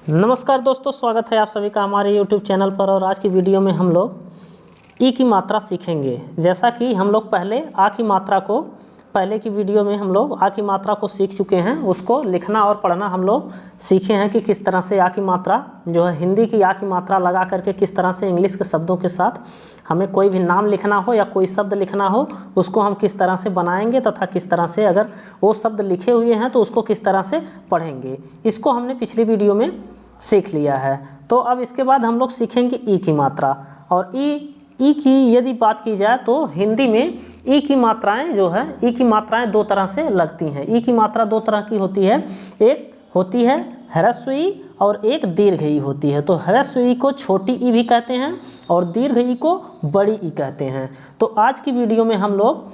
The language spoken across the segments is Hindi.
नमस्कार दोस्तों, स्वागत है आप सभी का हमारे YouTube चैनल पर। और आज की वीडियो में हम लोग ई की मात्रा सीखेंगे। जैसा कि हम लोग पहले आ की मात्रा को पहले की वीडियो में हम लोग आ की मात्रा को सीख चुके हैं, उसको लिखना और पढ़ना हम लोग सीखे हैं कि किस तरह से आ की मात्रा जो है हिंदी की आ की मात्रा लगा करके किस तरह से इंग्लिश के शब्दों के साथ हमें कोई भी नाम लिखना हो या कोई शब्द लिखना हो उसको हम किस तरह से बनाएंगे, तथा किस तरह से अगर वो शब्द लिखे हुए हैं तो उसको किस तरह से पढ़ेंगे। इसको हमने पिछली वीडियो में सीख लिया है। तो अब इसके बाद हम लोग सीखेंगे ई की मात्रा। और ई की यदि बात की जाए तो हिंदी में ई की मात्राएं जो है, ई की मात्राएं दो तरह से लगती हैं। ई की मात्रा दो तरह की होती है, एक होती है ह्रस्व ई और एक दीर्घ ई होती है। तो ह्रस्व ई को छोटी ई भी कहते हैं और दीर्घ ई को बड़ी ई कहते हैं। तो आज की वीडियो में हम लोग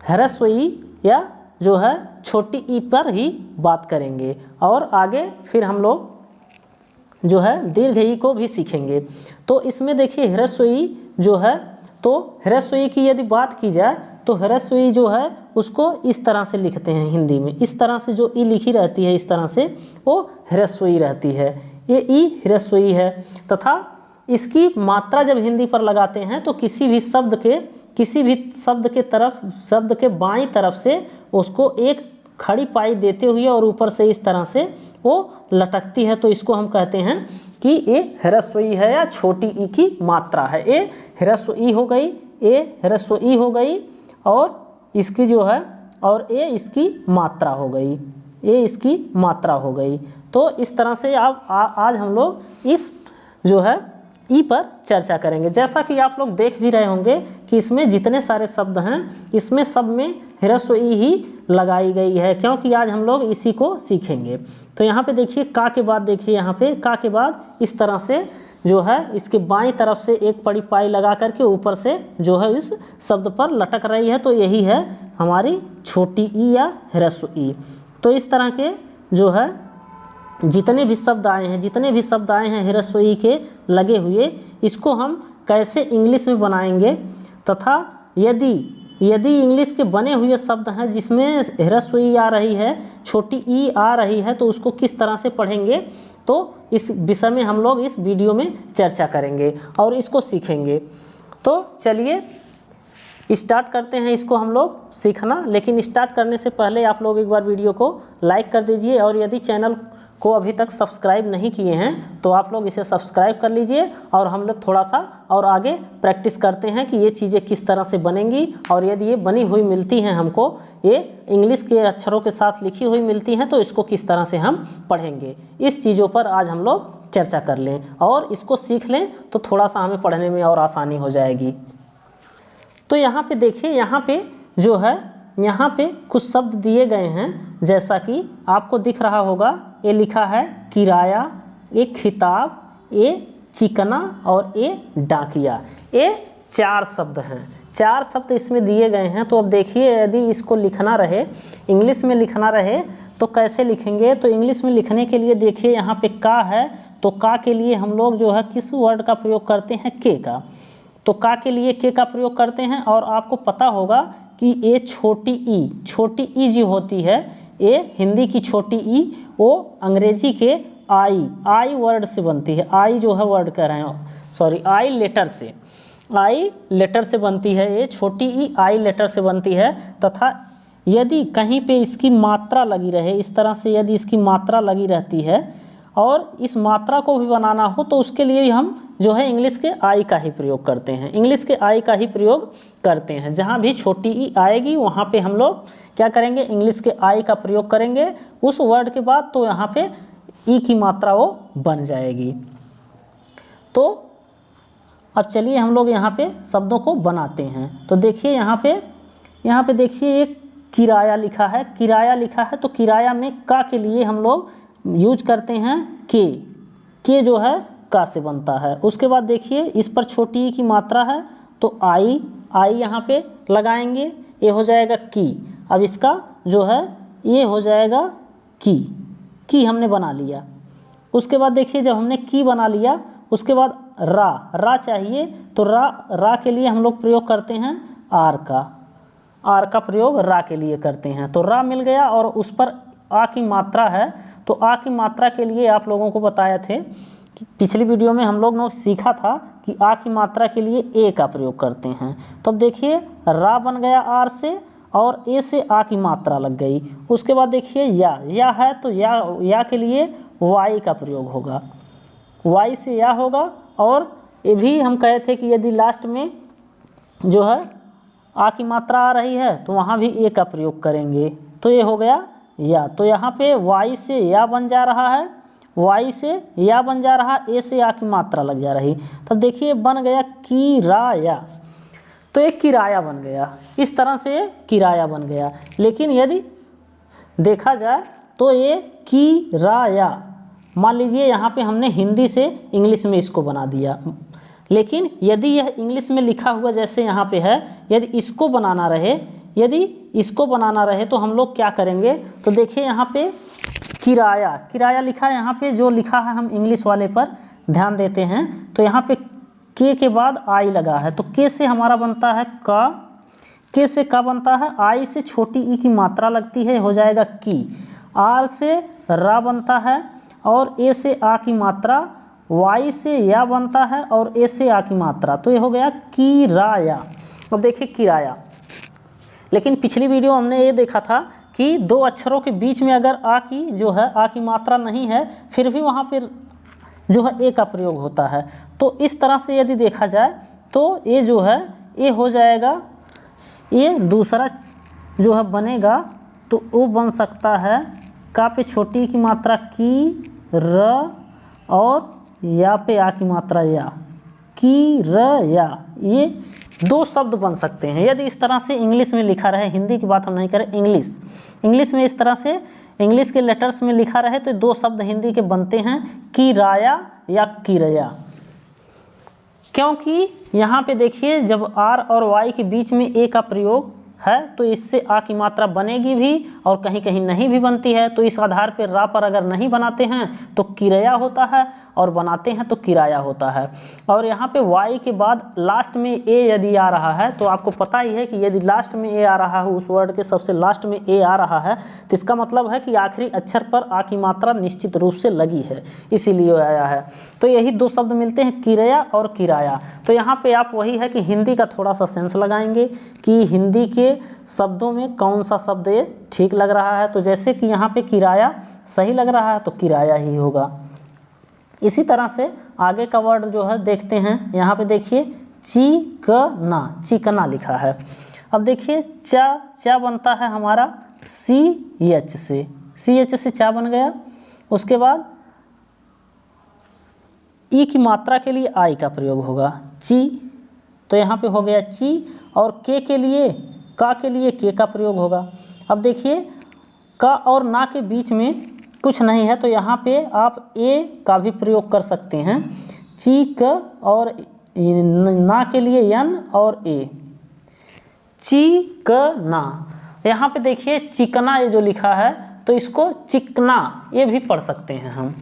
ह्रस्व ई या जो है छोटी ई पर ही बात करेंगे और आगे फिर हम लोग जो है दीर्घ ई को भी सीखेंगे। तो इसमें देखिए ह्रस्व ई जो है, तो ह्रस्व ई की यदि बात की जाए तो ह्रस्व ई जो है उसको इस तरह से लिखते हैं हिंदी में। इस तरह से जो ई लिखी रहती है इस तरह से वो ह्रस्व ई रहती है। ये ई ह्रस्व ई है। तथा इसकी मात्रा जब हिंदी पर लगाते हैं तो किसी भी शब्द के तरफ, शब्द के बाईं तरफ से उसको एक खड़ी पाई देते हुए और ऊपर से इस तरह से वो लटकती है। तो इसको हम कहते हैं कि ये ह्रस्व ई है या छोटी ई की मात्रा है। ये ह्रस्व ई हो गई, ये ह्रस्व ई हो गई और इसकी जो है, और ये इसकी मात्रा हो गई, ये इसकी मात्रा हो गई। तो इस तरह से आज हम लोग इस जो है ई पर चर्चा करेंगे। जैसा कि आप लोग देख भी रहे होंगे कि इसमें जितने सारे शब्द हैं इसमें सब में ह्रस्व ई ही लगाई गई है, क्योंकि आज हम लोग इसी को सीखेंगे। तो यहाँ पे देखिए का के बाद, देखिए यहाँ पे का के बाद इस तरह से जो है इसके बाईं तरफ से एक बड़ी पाई लगा करके ऊपर से जो है इस शब्द पर लटक रही है। तो यही है हमारी छोटी ई या ह्रस्व ई। तो इस तरह के जो है जितने भी शब्द आए हैं ह्रस्व ई के लगे हुए, इसको हम कैसे इंग्लिश में बनाएंगे, तथा यदि इंग्लिश के बने हुए शब्द हैं जिसमें ह्रस्व ई आ रही है, छोटी ई आ रही है, तो उसको किस तरह से पढ़ेंगे, तो इस विषय में हम लोग इस वीडियो में चर्चा करेंगे और इसको सीखेंगे। तो चलिए स्टार्ट करते हैं इसको हम लोग सीखना। लेकिन स्टार्ट करने से पहले आप लोग एक बार वीडियो को लाइक कर दीजिए और यदि चैनल को अभी तक सब्सक्राइब नहीं किए हैं तो आप लोग इसे सब्सक्राइब कर लीजिए। और हम लोग थोड़ा सा और आगे प्रैक्टिस करते हैं कि ये चीज़ें किस तरह से बनेंगी, और यदि ये बनी हुई मिलती हैं हमको, ये इंग्लिश के अक्षरों के साथ लिखी हुई मिलती हैं, तो इसको किस तरह से हम पढ़ेंगे। इस चीज़ों पर आज हम लोग चर्चा कर लें और इसको सीख लें तो थोड़ा सा हमें पढ़ने में और आसानी हो जाएगी। तो यहाँ पे देखिए, यहाँ पे जो है यहाँ पे कुछ शब्द दिए गए हैं, जैसा कि आपको दिख रहा होगा। ये लिखा है किराया, ये खिताब, ये चिकना और ये डाकिया। ये चार शब्द हैं, चार शब्द इसमें दिए गए हैं। तो अब देखिए यदि इसको लिखना रहे, इंग्लिश में लिखना रहे तो कैसे लिखेंगे। तो इंग्लिश में लिखने के लिए देखिए यहाँ पे का है, तो का के लिए हम लोग जो है किस वर्ड का प्रयोग करते हैं, के का। तो का के लिए के का प्रयोग करते हैं। और आपको पता होगा कि ये छोटी ई जो होती है, ये हिंदी की छोटी ई वो अंग्रेजी के आई वर्ड से बनती है। आई जो है वर्ड कह रहे हैं, सॉरी, आई लेटर से बनती है। ये छोटी ई आई लेटर से बनती है। तथा यदि कहीं पे इसकी मात्रा लगी रहे, इस तरह से यदि इसकी मात्रा लगी रहती है और इस मात्रा को भी बनाना हो, तो उसके लिए हम जो है इंग्लिश के आई का ही प्रयोग करते हैं। इंग्लिश के आई का ही प्रयोग करते हैं। जहाँ भी छोटी ई आएगी वहाँ पे हम लोग क्या करेंगे, इंग्लिश के आई का प्रयोग करेंगे उस वर्ड के बाद, तो यहाँ पे ई की मात्रा वो बन जाएगी। तो अब चलिए हम लोग यहाँ पे शब्दों को बनाते हैं। तो देखिए यहाँ पे देखिए एक किराया लिखा है, तो किराया में का के लिए हम लोग यूज करते हैं के जो है का से बनता है। उसके बाद देखिए इस पर छोटी ई की मात्रा है तो आई यहाँ पे लगाएंगे, ये हो जाएगा की। अब इसका जो है ये हो जाएगा की हमने बना लिया। उसके बाद देखिए जब हमने की बना लिया, उसके बाद रा चाहिए, तो रा के लिए हम लोग प्रयोग करते हैं आर का प्रयोग रा के लिए करते हैं। तो रा मिल गया और उस पर आ की मात्रा है, तो तो आ की मात्रा के लिए आप लोगों को बताया थे कि पिछली वीडियो में हम लोग ने सीखा था कि आ की मात्रा के लिए ए का प्रयोग करते हैं। तो अब देखिए रा बन गया आर से और ए से आ की मात्रा लग गई। उसके बाद देखिए या है तो या के लिए वाई का प्रयोग होगा, वाई से या होगा। और ये भी हम कहे थे कि यदि लास्ट में जो है आ की मात्रा आ रही है तो वहाँ भी ए का प्रयोग करेंगे, तो ये हो गया या। तो यहाँ पे वाई से या बन जा रहा है, वाई से या बन जा रहा, ए से आ की मात्रा लग जा रही। तब देखिए बन गया किराया, तो एक किराया बन गया। इस तरह से किराया बन गया। लेकिन यदि देखा जाए तो ये किराया, मान लीजिए यहाँ पे हमने हिंदी से इंग्लिश में इसको बना दिया, लेकिन यदि यह इंग्लिश में लिखा हुआ जैसे यहाँ पे है, यदि इसको बनाना रहे तो हम लोग क्या करेंगे। तो देखिए यहाँ पे किराया लिखा है, यहाँ पे जो लिखा है हम इंग्लिश वाले पर ध्यान देते हैं। तो यहाँ पे के के बाद आई लगा है, तो के से हमारा बनता है का, के से का बनता है, आई से छोटी ई की मात्रा लगती है, हो जाएगा की। आर से रा बनता है और ए से आ की मात्रा, वाई से या बनता है और ए से आ की मात्रा, तो ये हो गया किराया। अब देखिए किराया, लेकिन पिछली वीडियो हमने ये देखा था कि दो अक्षरों के बीच में अगर आ की मात्रा नहीं है, फिर भी वहाँ पर जो है ए का प्रयोग होता है। तो इस तरह से यदि देखा जाए तो ये जो है ये हो जाएगा, ये दूसरा जो है बनेगा तो वो बन सकता है का पे छोटी की मात्रा की र और या पे आ की मात्रा या, की र या, ये दो शब्द बन सकते हैं। यदि इस तरह से इंग्लिश में लिखा रहे, हिंदी की बात हम नहीं करें, इंग्लिश में इस तरह से इंग्लिश के लेटर्स में लिखा रहे तो दो शब्द हिंदी के बनते हैं, किराया या किरया। क्योंकि यहाँ पे देखिए जब आर और वाई के बीच में ए का प्रयोग है तो इससे आ की मात्रा बनेगी भी और कहीं कहीं नहीं भी बनती है। तो इस आधार पर रा पर अगर नहीं बनाते हैं तो किरया होता है और बनाते हैं तो किराया होता है। और यहाँ पे वाई के बाद लास्ट में ए यदि आ रहा है तो आपको पता ही है कि यदि लास्ट में ए आ रहा है, उस वर्ड के सबसे लास्ट में ए आ रहा है, तो इसका मतलब है कि आखिरी अक्षर पर आ की मात्रा निश्चित रूप से लगी है, इसीलिए आया है। तो यही दो शब्द मिलते हैं, किरया और किराया। तो यहाँ पे आप वही है कि हिंदी का थोड़ा सा सेंस लगाएंगे कि हिंदी के शब्दों में कौन सा शब्द ये ठीक लग रहा है। तो जैसे कि यहाँ पे किराया सही लग रहा है तो किराया ही होगा। इसी तरह से आगे का वर्ड जो है देखते हैं। यहाँ पे देखिए चिकना, चिकना लिखा है। अब देखिए चा बनता है हमारा सी एच से चा बन गया। उसके बाद ई की मात्रा के लिए आई का प्रयोग होगा, ची, तो यहाँ पे हो गया ची। और के लिए के का प्रयोग होगा। अब देखिए का और ना के बीच में कुछ नहीं है तो यहाँ पे आप ए का भी प्रयोग कर सकते हैं, चीक, और ना के लिए यन और ए, चिकना। यहाँ पे देखिए चिकना ये जो लिखा है तो इसको चिकना ये भी पढ़ सकते हैं हम।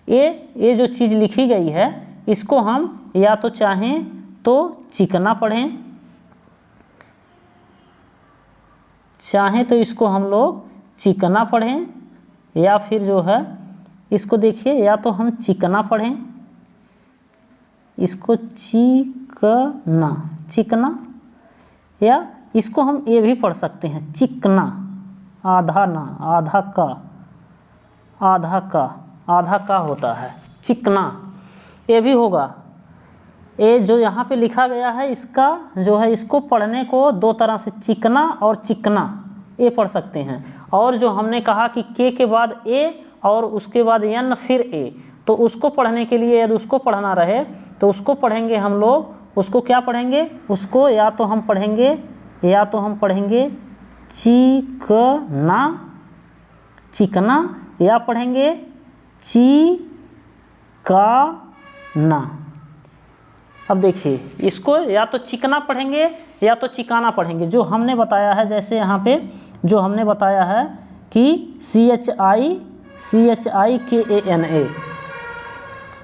ये जो चीज़ लिखी गई है इसको हम या तो चाहें तो चिकना पढ़ें, चाहें तो इसको हम लोग चिकना पढ़ें, या फिर जो है इसको देखिए या तो हम चिकना पढ़ें, इसको चिकना, या इसको हम ये भी पढ़ सकते हैं चिकना, आधा का होता है चिकना, ये भी होगा। ये जो यहाँ पे लिखा गया है इसका जो है इसको पढ़ने को दो तरह से चिकना और चिकना ये पढ़ सकते हैं। और जो हमने कहा कि के बाद ए और उसके बाद यन फिर ए, तो उसको पढ़ने के लिए यदि उसको पढ़ना रहे तो उसको पढ़ेंगे हम लोग, उसको क्या पढ़ेंगे, उसको या तो हम पढ़ेंगे चिकना या पढ़ेंगे चिकाना। अब देखिए इसको या तो चिकना पढ़ेंगे या तो चिकाना पढ़ेंगे, जो हमने बताया है। जैसे यहाँ पे जो हमने बताया है कि CHIKANA,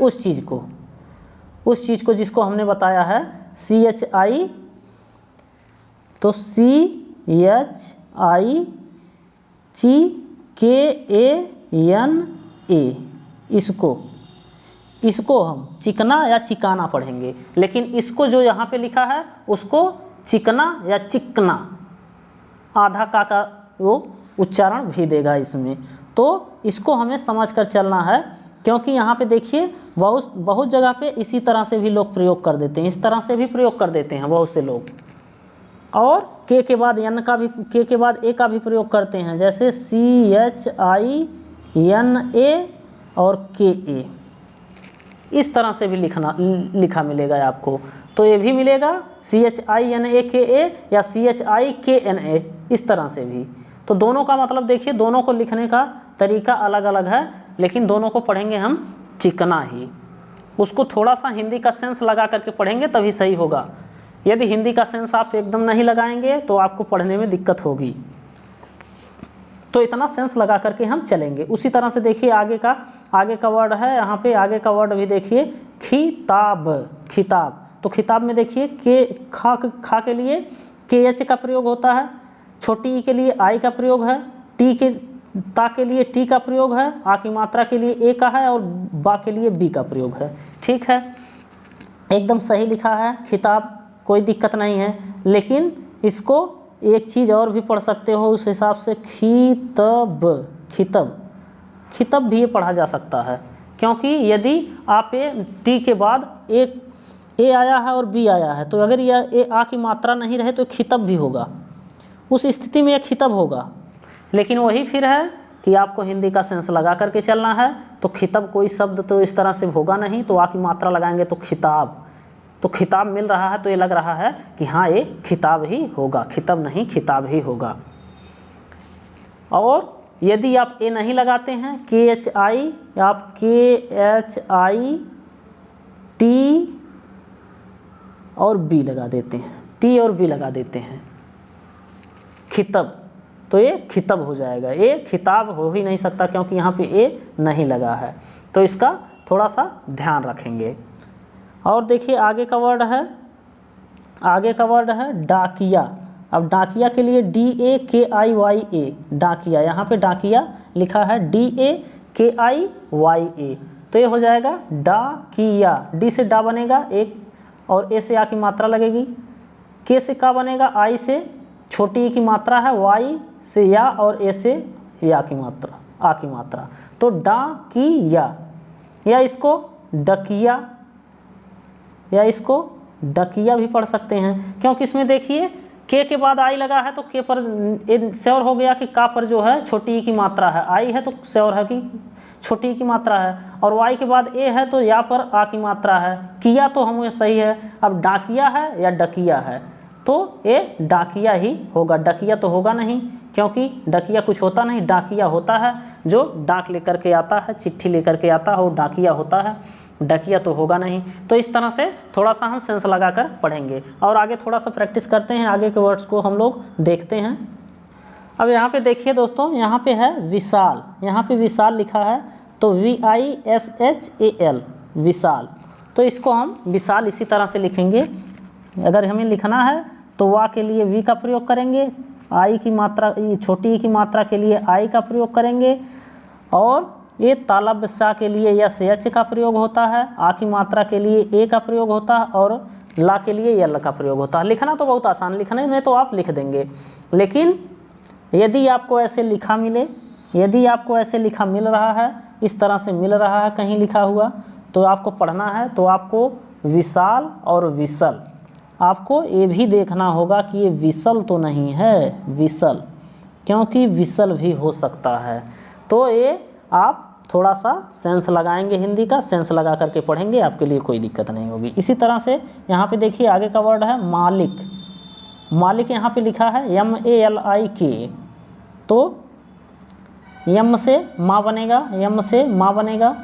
उस चीज़ को जिसको हमने बताया है CHI, तो CHIKANA इसको हम चिकना या चिकाना पढ़ेंगे, लेकिन इसको जो यहाँ पे लिखा है उसको चिकना या चिकना, आधा का वो उच्चारण भी देगा इसमें। तो इसको हमें समझ कर चलना है, क्योंकि यहाँ पे देखिए बहुत जगह पे इसी तरह से भी लोग प्रयोग कर देते हैं, इस तरह से भी प्रयोग कर देते हैं बहुत से लोग। और के बाद एन का भी, के बाद ए का भी प्रयोग करते हैं, जैसे CHINA और KA, इस तरह से भी लिखा मिलेगा आपको। तो ये भी मिलेगा CHINAKA या CHIKNA, इस तरह से भी। तो दोनों का मतलब देखिए, दोनों को लिखने का तरीका अलग अलग है, लेकिन दोनों को पढ़ेंगे हम चिकना ही। उसको थोड़ा सा हिंदी का सेंस लगा करके पढ़ेंगे तभी सही होगा। यदि हिंदी का सेंस आप एकदम नहीं लगाएंगे तो आपको पढ़ने में दिक्कत होगी। तो इतना सेंस लगा करके हम चलेंगे। उसी तरह से देखिए आगे का वर्ड है, यहाँ पे आगे का वर्ड भी देखिए, खिताब। तो खिताब में देखिए खा के लिए KH का प्रयोग होता है, छोटी ई के लिए आई का प्रयोग है, ता के लिए टी का प्रयोग है, आ की मात्रा के लिए ए का है और बा के लिए बी का प्रयोग है। ठीक है, एकदम सही लिखा है खिताब, कोई दिक्कत नहीं है। लेकिन इसको एक चीज़ और भी पढ़ सकते हो उस हिसाब से, खितब भी ये पढ़ा जा सकता है, क्योंकि यदि आप टी के बाद एक ए आया है और बी आया है, तो अगर यह ए आ की मात्रा नहीं रहे तो खितब भी होगा, उस स्थिति में एक खितब होगा। लेकिन वही फिर है कि आपको हिंदी का सेंस लगा करके चलना है। तो खितब कोई शब्द तो इस तरह से होगा नहीं, तो आ की मात्रा लगाएंगे तो खिताब। तो खिताब मिल रहा है तो ये लग रहा है कि हाँ ये खिताब ही होगा, खितब नहीं खिताब ही होगा। और यदि आप ए नहीं लगाते हैं, KHI, आप KHIT और बी लगा देते हैं, टी और बी लगा देते हैं, खितब, तो ये खितब हो जाएगा। ये खिताब हो ही नहीं सकता क्योंकि यहाँ पे ए नहीं लगा है। तो इसका थोड़ा सा ध्यान रखेंगे। और देखिए आगे का वर्ड है डाकिया। अब डाकिया के लिए DAKIYA, डाकिया, यहाँ पे डाकिया लिखा है DAKIYA, तो ये हो जाएगा डाकिया। डी से डा बनेगा एक, और ए से आ की मात्रा लगेगी, के से का बनेगा, आई से छोटी ई की मात्रा है, वाई से या, और ए से या की मात्रा, आ की मात्रा, तो डाकिया। या इसको डकिया, या इसको डकिया भी पढ़ सकते हैं, क्योंकि इसमें देखिए के बाद आई लगा है तो के पर श्योर हो गया कि का पर जो है छोटी ई की मात्रा है, आई है तो श्योर है कि छोटी ई की मात्रा है, और वाई के बाद ए है तो या पर आ की मात्रा है, किया तो हमें सही है। अब डाकिया है या डकिया है, तो ये डाकिया ही होगा, डकिया तो होगा नहीं, क्योंकि डकिया कुछ होता नहीं, डाकिया होता है जो डाक लेकर के आता है, चिट्ठी लेकर के आता है, वो डाकिया होता है, डकिया तो होगा नहीं। तो इस तरह से थोड़ा सा हम सेंस लगाकर पढ़ेंगे और आगे थोड़ा सा प्रैक्टिस करते हैं, आगे के वर्ड्स को हम लोग देखते हैं। अब यहाँ पे देखिए दोस्तों, यहाँ पे है विशाल, यहाँ पे विशाल लिखा है, तो VISHAL, विशाल। तो इसको हम विशाल इसी तरह से लिखेंगे। अगर हमें लिखना है तो वा के लिए वी का प्रयोग करेंगे, आई की मात्रा, छोटी ई की मात्रा के लिए आई का प्रयोग करेंगे, और ये तालब सा के लिए या SH का प्रयोग होता है, आ की मात्रा के लिए ए का प्रयोग होता है, और ला के लिए यल का प्रयोग होता है। लिखना तो बहुत आसान, लिखने में तो आप लिख देंगे, लेकिन यदि आपको ऐसे लिखा मिले, यदि आपको ऐसे लिखा मिल रहा है, इस तरह से मिल रहा है कहीं लिखा हुआ, तो आपको पढ़ना है, तो आपको विशाल और विसल, आपको ये भी देखना होगा कि ये विसल तो नहीं है, विसल, क्योंकि विसल भी हो सकता है। तो ये आप थोड़ा सा सेंस लगाएंगे, हिंदी का सेंस लगा करके पढ़ेंगे, आपके लिए कोई दिक्कत नहीं होगी। इसी तरह से यहाँ पे देखिए आगे का वर्ड है मालिक। मालिक यहाँ पे लिखा है MALIK, तो यम से माँ बनेगा, यम से माँ बनेगा,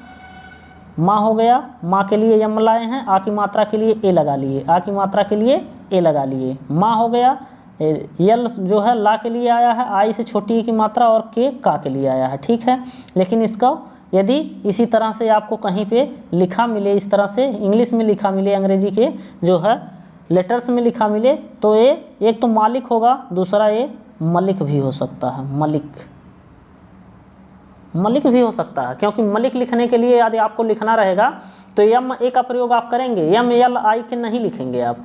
माँ हो गया, माँ के लिए यम लाए हैं, आ की मात्रा के लिए ए लगा लिए, आ की मात्रा के लिए ए लगा लिए, माँ हो गया। यल जो है ला के लिए आया है, आई से छोटी ई की मात्रा, और के का के लिए आया है, ठीक है। लेकिन इसका यदि इसी तरह से आपको कहीं पे लिखा मिले, इस तरह से इंग्लिश में लिखा मिले, अंग्रेजी के जो है लेटर्स में लिखा मिले, तो ये एक तो मालिक होगा, दूसरा ये मलिक भी हो सकता है, मलिक, मलिक भी हो सकता है, क्योंकि मलिक लिखने के लिए यदि आपको लिखना रहेगा तो MA का प्रयोग आप करेंगे, MLIK नहीं लिखेंगे आप।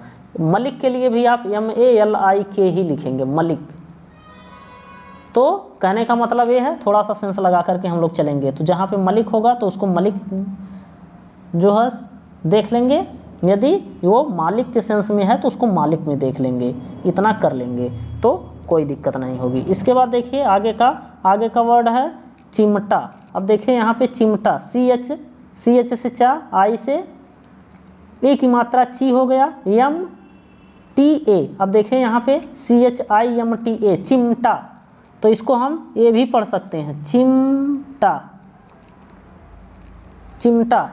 मलिक के लिए भी आप MALIK ही लिखेंगे, मलिक। तो कहने का मतलब ये है, थोड़ा सा सेंस लगा करके हम लोग चलेंगे। तो जहाँ पे मलिक होगा तो उसको मलिक जो है देख लेंगे, यदि वो मालिक के सेंस में है तो उसको मालिक में देख लेंगे, इतना कर लेंगे तो कोई दिक्कत नहीं होगी। इसके बाद देखिए आगे का वर्ड है चिमटा। अब देखिए यहाँ पे चिमटा, CH से चा, आई से ए की मात्रा ची हो गया, MTA। अब देखिए यहाँ पे CHIMTA, चिमटा। तो इसको हम ये भी पढ़ सकते हैं, चिमटा,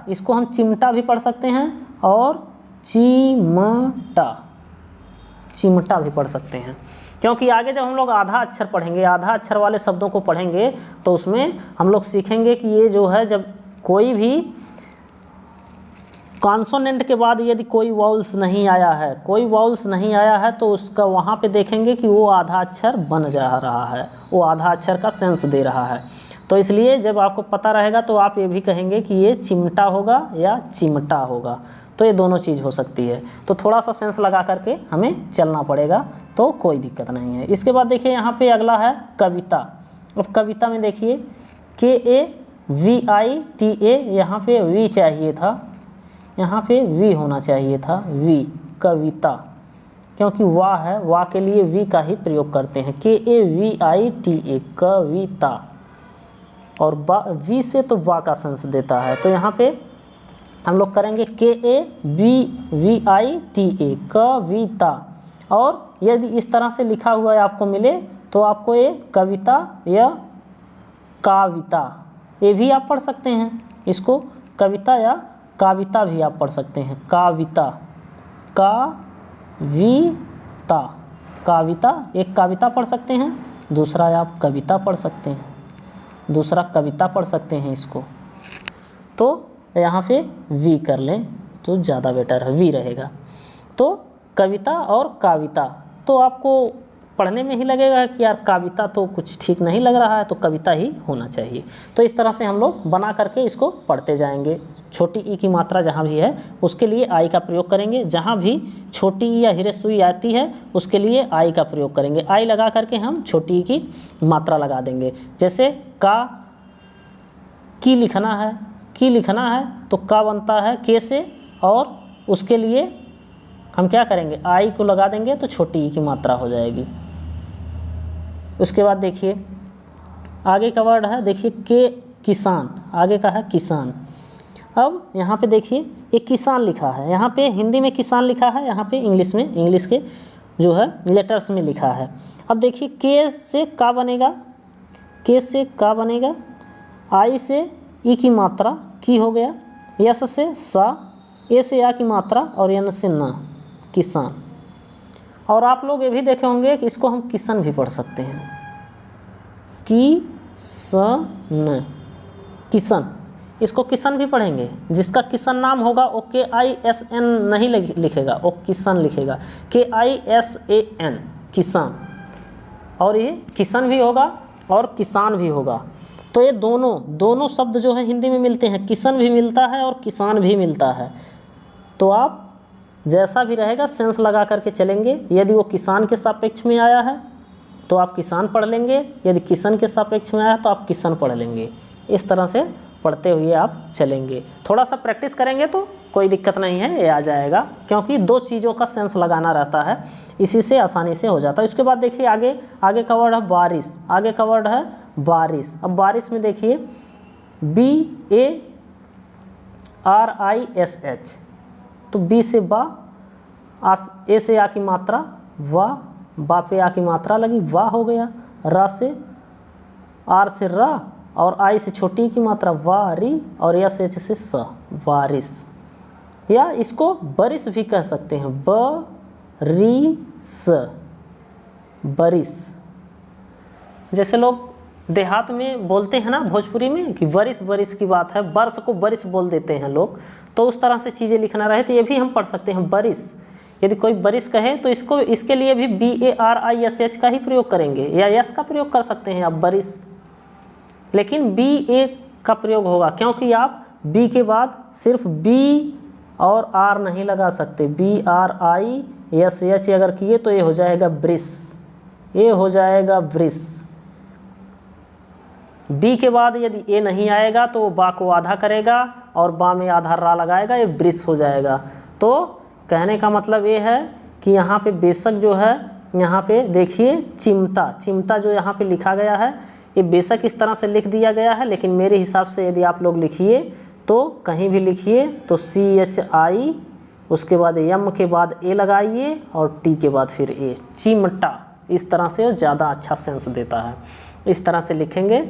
इसको हम चिमटा भी पढ़ सकते हैं और चिमटा भी पढ़ सकते हैं। क्योंकि आगे जब हम लोग आधा अक्षर पढ़ेंगे, आधा अक्षर वाले शब्दों को पढ़ेंगे, तो उसमें हम लोग सीखेंगे कि ये जो है, जब कोई भी कॉन्सोनेंट के बाद यदि कोई वाउल्स नहीं आया है, तो उसका वहाँ पे देखेंगे कि वो आधा अक्षर बन जा रहा है, वो आधा अक्षर का सेंस दे रहा है। तो इसलिए जब आपको पता रहेगा तो आप ये भी कहेंगे कि ये चिमटा होगा या चिमटा होगा। तो ये दोनों चीज़ हो सकती है। तो थोड़ा सा सेंस लगा करके हमें चलना पड़ेगा, तो कोई दिक्कत नहीं है। इसके बाद देखिए यहाँ पे अगला है कविता। अब कविता में देखिए KAVITA, यहाँ पे वी चाहिए था, यहाँ पे वी होना चाहिए था, वी, कविता। क्योंकि वाह है, वाह के लिए वी का ही प्रयोग करते हैं, KAVITA, कविता। और वी से तो वाह का सेंस देता है, तो यहाँ पे हम लोग करेंगे KAVITA, कविता। और यदि इस तरह से लिखा हुआ आपको मिले तो आपको ये कविता या काविता, ये भी आप पढ़ सकते हैं। इसको कविता या काविता भी आप पढ़ सकते हैं, काविता, काविता। एक काविता पढ़ सकते हैं, दूसरा आप कविता पढ़ सकते हैं, इसको। तो यहाँ पे वी कर लें तो ज़्यादा बेटर है, वी रहेगा। तो कविता और काविता, तो आपको पढ़ने में ही लगेगा कि यार काविता तो कुछ ठीक नहीं लग रहा है, तो कविता ही होना चाहिए। तो इस तरह से हम लोग बना करके इसको पढ़ते जाएंगे। छोटी ई की मात्रा जहाँ भी है उसके लिए आई का प्रयोग करेंगे, जहाँ भी छोटी ई या हिरस्वी आती है उसके लिए आई का प्रयोग करेंगे। आई लगा करके हम छोटी ई की मात्रा लगा देंगे। जैसे की लिखना है तो का बनता है के से, और उसके लिए हम क्या करेंगे, आई को लगा देंगे तो छोटी ई की मात्रा हो जाएगी। उसके बाद देखिए आगे का वर्ड है, देखिए के, किसान। आगे का है किसान। अब यहाँ पे देखिए ये किसान लिखा है, यहाँ पे हिंदी में किसान लिखा है, यहाँ पे इंग्लिश के जो है लेटर्स में लिखा है। अब देखिए के से का बनेगा, आई से ई की मात्रा की हो गया, यस से सा, ए से या की मात्रा और एन से ना, किसान। और आप लोग ये भी देखे होंगे कि इसको हम किसन भी पढ़ सकते हैं, किसन। इसको किसन भी पढ़ेंगे। जिसका किसन नाम होगा वो KISN नहीं लिखेगा, वो किसन लिखेगा, KISAN, किसान। और ये किसन भी होगा और किसान भी होगा। तो ये दोनों शब्द जो है हिंदी में मिलते हैं, किसन भी मिलता है और किसान भी मिलता है। तो आप जैसा भी रहेगा सेंस लगा करके चलेंगे। यदि वो किसान के सापेक्ष में आया है तो आप किसान पढ़ लेंगे, यदि किसन के सापेक्ष में आया तो आप किसन पढ़ लेंगे। इस तरह से पढ़ते हुए आप चलेंगे। थोड़ा सा प्रैक्टिस करेंगे तो कोई दिक्कत नहीं है, ये आ जाएगा, क्योंकि दो चीज़ों का सेंस लगाना रहता है, इसी से आसानी से हो जाता है। इसके बाद देखिए आगे का वर्ड है बारिश। आगे का वर्ड है बारिश। अब बारिश में देखिए BARISH, तो बी से बा, ए से आ की मात्रा वाह, बा पे आ की मात्रा लगी वाह हो गया, रा से आर से रा, और आई से छोटी की मात्रा वारी, और एस एच से स, वारिस। या इसको बरिस भी कह सकते हैं, बरिस। जैसे लोग देहात में बोलते हैं ना भोजपुरी में कि बरिस की बात है, बरस को बरिस बोल देते हैं लोग। तो उस तरह से चीज़ें लिखना रहे तो ये भी हम पढ़ सकते हैं बरिस। यदि कोई बरिस कहे तो इसके लिए भी BARISH का ही प्रयोग करेंगे, या यस का प्रयोग कर सकते हैं आप, बरिस। लेकिन बी ए का प्रयोग होगा, क्योंकि आप बी के बाद सिर्फ बी और आर नहीं लगा सकते। BRISH अगर किए तो ये हो जाएगा ब्रिस, ये हो जाएगा ब्रिस। बी के बाद यदि ए नहीं आएगा तो बा को आधा करेगा और बा में आधा रा लगाएगा, ये ब्रिस हो जाएगा। तो कहने का मतलब ये है कि यहाँ पे बेशक जो है, यहाँ पे देखिए चिमटा, चिमटा जो यहाँ पे लिखा गया है ये बेशक इस तरह से लिख दिया गया है, लेकिन मेरे हिसाब से यदि आप लोग लिखिए तो कहीं भी लिखिए तो CHI, उसके बाद M के बाद A लगाइए और T के बाद फिर A, चिमटा। इस तरह से ज़्यादा अच्छा सेंस देता है, इस तरह से लिखेंगे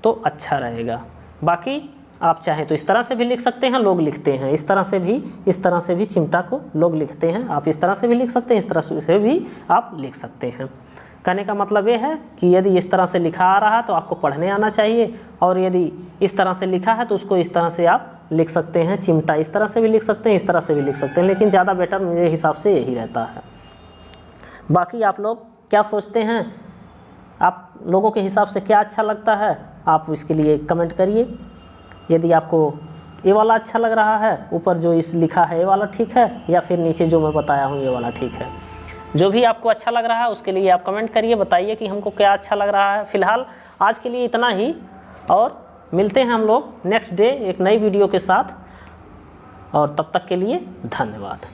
तो अच्छा रहेगा। बाकी आप चाहें तो इस तरह से भी लिख सकते हैं, लोग लिखते हैं इस तरह से भी चिमटा को लोग लिखते हैं। आप इस तरह से भी लिख सकते हैं, इस तरह से भी आप लिख सकते हैं। कहने का मतलब ये है कि यदि इस तरह से लिखा आ रहा है तो आपको पढ़ने आना चाहिए, और यदि इस तरह से लिखा है तो उसको इस तरह से आप लिख सकते हैं। चिमटा इस तरह से भी लिख सकते हैं, इस तरह से भी लिख सकते हैं, लेकिन ज़्यादा बेटर मेरे हिसाब से यही रहता है। बाकी आप लोग क्या सोचते हैं, आप लोगों के हिसाब से क्या अच्छा लगता है, आप इसके लिए कमेंट करिए। यदि आपको ये वाला अच्छा लग रहा है, ऊपर जो इस लिखा है ये वाला ठीक है, या फिर नीचे जो मैं बताया हूँ ये वाला ठीक है, जो भी आपको अच्छा लग रहा है उसके लिए आप कमेंट करिए, बताइए कि हमको क्या अच्छा लग रहा है। फिलहाल आज के लिए इतना ही, और मिलते हैं हम लोग नेक्स्ट डे एक नई वीडियो के साथ, और तब तक के लिए धन्यवाद।